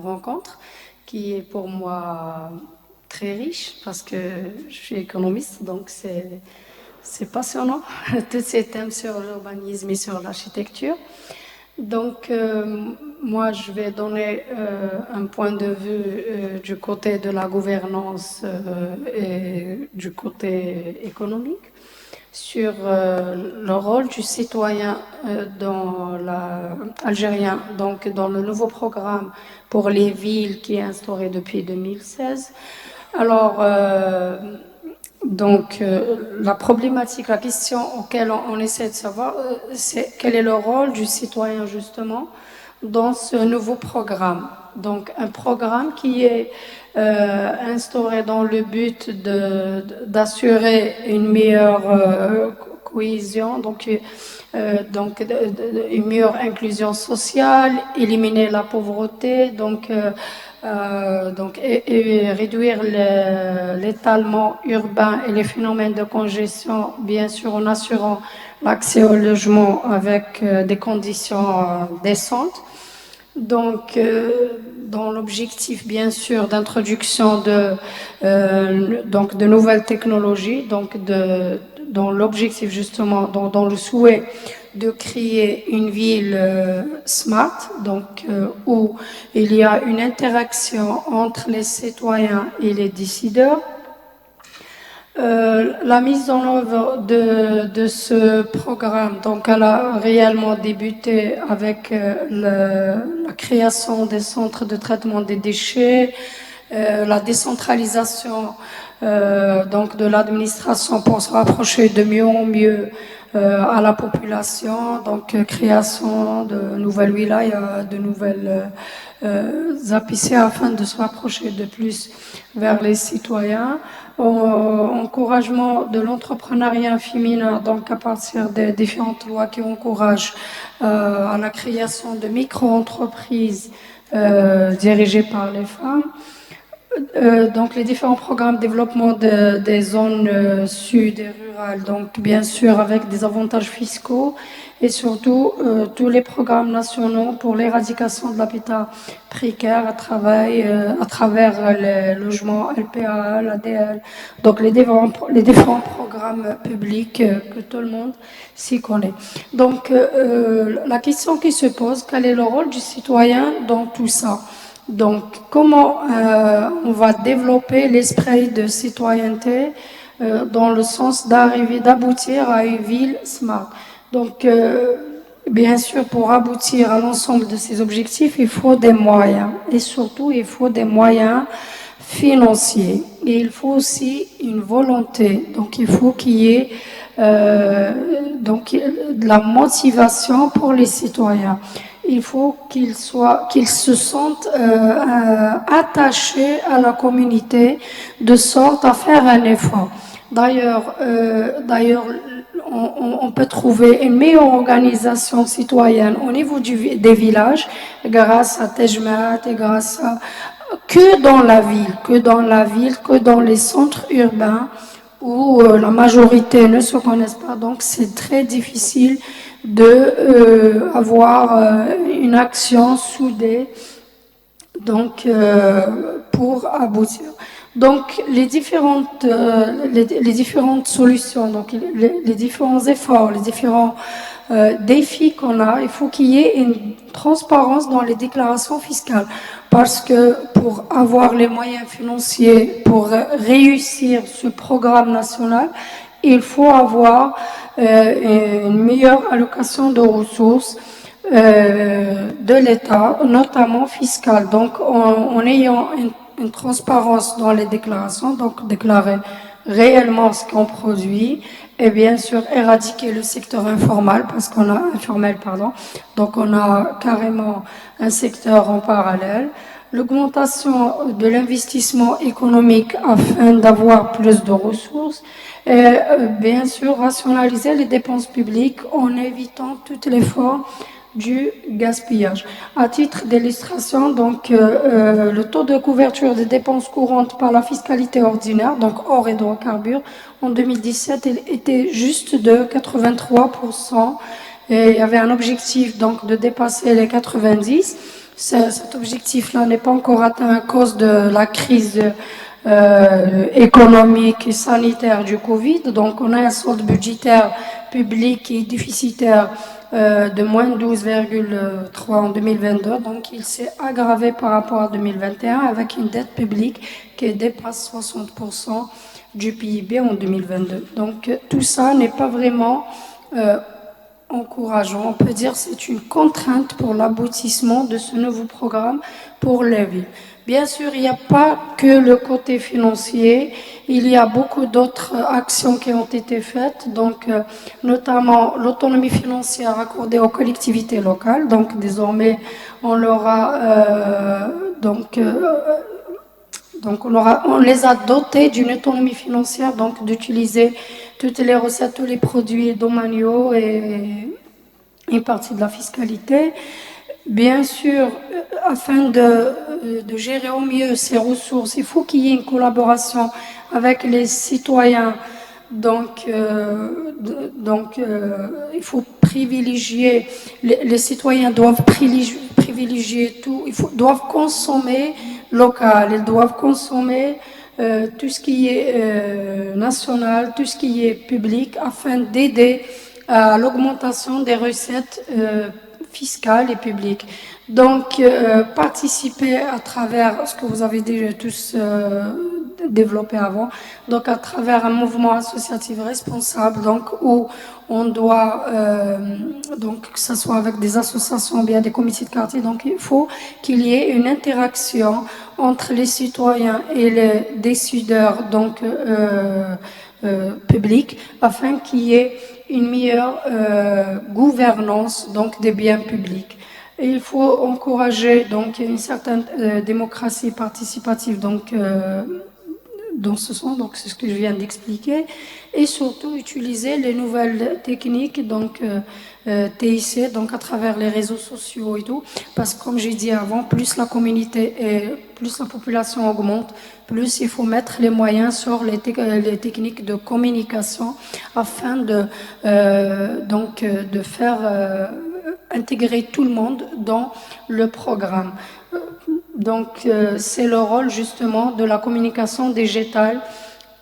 rencontre qui est pour moi très riche parce que je suis économiste, donc c'est passionnant, tous ces thèmes sur l'urbanisme et sur l'architecture. Donc, moi, je vais donner un point de vue du côté de la gouvernance et du côté économique sur le rôle du citoyen algérien, donc dans le nouveau programme pour les villes qui est instauré depuis 2016. Alors, la problématique, la question auquel on essaie de savoir, c'est quel est le rôle du citoyen justement dans ce nouveau programme. Donc, un programme qui est instauré dans le but d'assurer une meilleure cohésion, une meilleure inclusion sociale, éliminer la pauvreté, et réduire l'étalement urbain et les phénomènes de congestion, bien sûr en assurant l'accès au logement avec des conditions décentes. Dans l'objectif, bien sûr, d'introduction de nouvelles technologies, dans l'objectif, justement, dans le souhait de créer une ville smart, où il y a une interaction entre les citoyens et les décideurs. La mise en œuvre de ce programme, donc, elle a réellement débuté avec la création des centres de traitement des déchets, la décentralisation de l'administration pour se rapprocher de mieux en mieux à la population, création de nouvelles wilayas, de nouvelles APC afin de se rapprocher de plus vers les citoyens. Encouragement de l'entrepreneuriat féminin, donc à partir des différentes lois qui encouragent à la création de micro-entreprises dirigées par les femmes. Donc les différents programmes de développement des zones sud et rurales, donc bien sûr avec des avantages fiscaux et surtout tous les programmes nationaux pour l'éradication de l'habitat précaire à travers les logements LPA, l'ADL, donc les différents programmes publics que tout le monde s'y connaît. Donc la question qui se pose, quel est le rôle du citoyen dans tout ça? Donc, comment on va développer l'esprit de citoyenneté dans le sens d'aboutir à une ville smart. Donc, bien sûr, pour aboutir à l'ensemble de ces objectifs, il faut des moyens. Et surtout, il faut des moyens financiers. Et il faut aussi une volonté. Donc, il faut qu'il y ait de la motivation pour les citoyens. Il faut qu'ils se sentent attachés à la communauté de sorte à faire un effort. D'ailleurs, on peut trouver une meilleure organisation citoyenne au niveau des villages grâce à Tejmat et que dans les centres urbains où la majorité ne se connaissent pas. Donc, c'est très difficile avoir une action soudée pour aboutir. Donc les différentes solutions, donc les différents efforts, les différents défis qu'on a, il faut qu'il y ait une transparence dans les déclarations fiscales parce que pour avoir les moyens financiers pour réussir ce programme national, il faut avoir une meilleure allocation de ressources de l'État, notamment fiscale. Donc, en ayant une transparence dans les déclarations, donc déclarer réellement ce qu'on produit, et bien sûr éradiquer le secteur informel, donc on a carrément un secteur en parallèle. L'augmentation de l'investissement économique afin d'avoir plus de ressources et bien sûr rationaliser les dépenses publiques en évitant toutes les formes du gaspillage. À titre d'illustration, le taux de couverture des dépenses courantes par la fiscalité ordinaire, donc hors hydrocarbures, en 2017, il était juste de 83%. Et il y avait un objectif de dépasser les 90%. cet objectif-là n'est pas encore atteint à cause de la crise économique et sanitaire du Covid. Donc, on a un solde budgétaire public qui est déficitaire de moins 12,3 en 2022. Donc, il s'est aggravé par rapport à 2021 avec une dette publique qui dépasse 60% du PIB en 2022. Donc, tout ça n'est pas vraiment encourageant. On peut dire que c'est une contrainte pour l'aboutissement de ce nouveau programme pour les villes. Bien sûr, il n'y a pas que le côté financier, il y a beaucoup d'autres actions qui ont été faites, donc notamment l'autonomie financière accordée aux collectivités locales. Donc désormais, on leur a on les a dotés d'une autonomie financière, donc d'utiliser toutes les recettes, tous les produits domaniaux et une partie de la fiscalité. Bien sûr, afin de gérer au mieux ces ressources, il faut qu'il y ait une collaboration avec les citoyens. Donc, il faut privilégier, les citoyens doivent privilégier tout, doivent consommer local, ils doivent consommer tout ce qui est national, tout ce qui est public, afin d'aider à l'augmentation des recettes fiscales et publiques. Donc, participer à travers ce que vous avez déjà tous développé avant, donc à travers un mouvement associatif responsable, donc où on doit, donc que ce soit avec des associations ou bien des comités de quartier, donc il faut qu'il y ait une interaction entre les citoyens et les décideurs donc publics, afin qu'il y ait une meilleure gouvernance donc des biens publics. Et il faut encourager donc une certaine démocratie participative donc dans ce sens, donc c'est ce que je viens d'expliquer, et surtout utiliser les nouvelles techniques donc TIC, donc à travers les réseaux sociaux et tout, parce que comme j'ai dit avant, plus la communauté et plus la population augmente, plus il faut mettre les moyens sur les techniques de communication afin de de faire intégrer tout le monde dans le programme. Donc, c'est le rôle justement de la communication digitale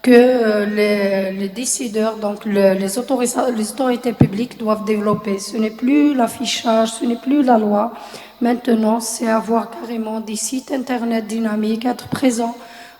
que les décideurs, donc les autorités publiques doivent développer. Ce n'est plus l'affichage, ce n'est plus la loi. Maintenant, c'est avoir carrément des sites internet dynamiques, être présent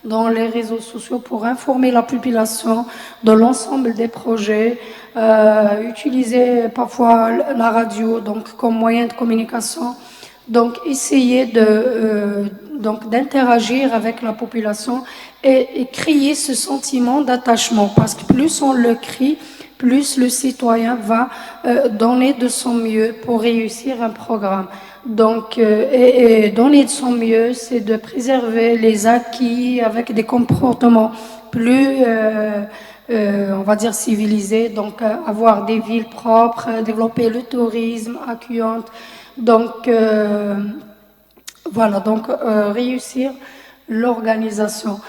dans les réseaux sociaux pour informer la population de l'ensemble des projets, utiliser parfois la radio donc comme moyen de communication. Donc, essayer d'interagir avec la population et créer ce sentiment d'attachement. Parce que plus on le crie, plus le citoyen va donner de son mieux pour réussir un programme. Donc, et donner de son mieux, c'est de préserver les acquis avec des comportements plus, on va dire, civilisés. Donc, avoir des villes propres, développer le tourisme accueillante. Donc, voilà, donc réussir l'organisation.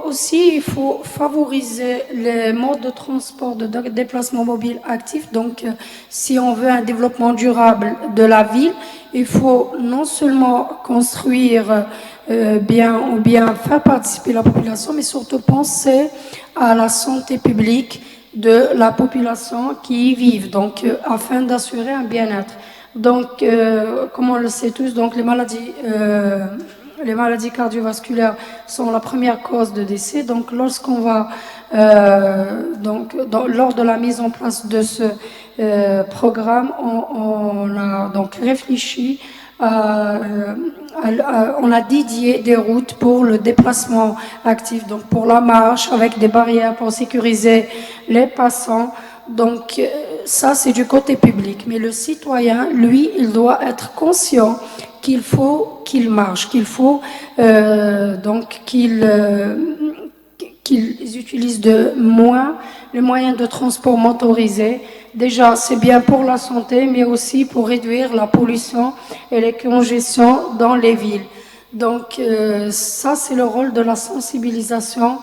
Aussi, il faut favoriser les modes de transport, de déplacement mobile actif. Donc, si on veut un développement durable de la ville, il faut non seulement construire bien faire participer la population, mais surtout penser à la santé publique de la population qui y vit, donc afin d'assurer un bien-être. Donc, comme on le sait tous, donc les maladies cardiovasculaires sont la première cause de décès. Donc, lorsqu'on va, lors de la mise en place de ce programme, on a donc réfléchi, on a dédié des routes pour le déplacement actif, donc pour la marche, avec des barrières pour sécuriser les passants. Donc, ça, c'est du côté public. Mais le citoyen, lui, il doit être conscient qu'il faut qu'il marche, qu'il faut qu'ils utilisent les moyens de transport motorisés. Déjà, c'est bien pour la santé, mais aussi pour réduire la pollution et les congestions dans les villes. Donc, ça, c'est le rôle de la sensibilisation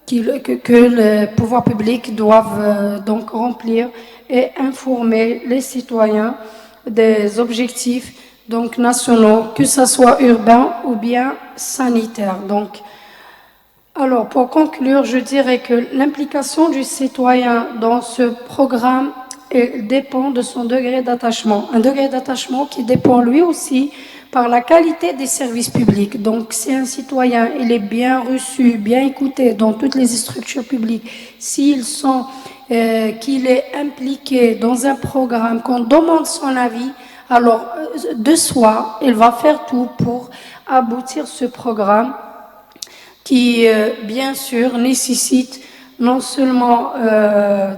que les pouvoirs publics doivent donc remplir et informer les citoyens des objectifs donc nationaux, que ce soit urbain ou bien sanitaire. Donc, alors, pour conclure, je dirais que l'implication du citoyen dans ce programme dépend de son degré d'attachement. Un degré d'attachement qui dépend lui aussi par la qualité des services publics. Donc, si un citoyen il est bien reçu, bien écouté dans toutes les structures publiques, qu'il est impliqué dans un programme, qu'on demande son avis, alors de soi, il va faire tout pour aboutir ce programme qui, bien sûr, nécessite non seulement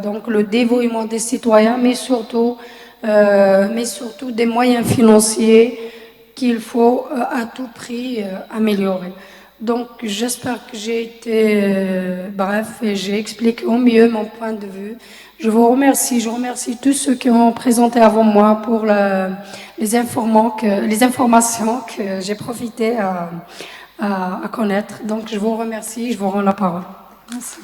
donc le dévouement des citoyens, mais surtout des moyens financiers qu'il faut à tout prix améliorer. Donc, j'espère que j'ai été bref et j'ai expliqué au mieux mon point de vue. Je vous remercie. Je remercie tous ceux qui ont présenté avant moi pour les informations que j'ai profité à connaître. Donc, je vous remercie. Je vous rends la parole. Merci.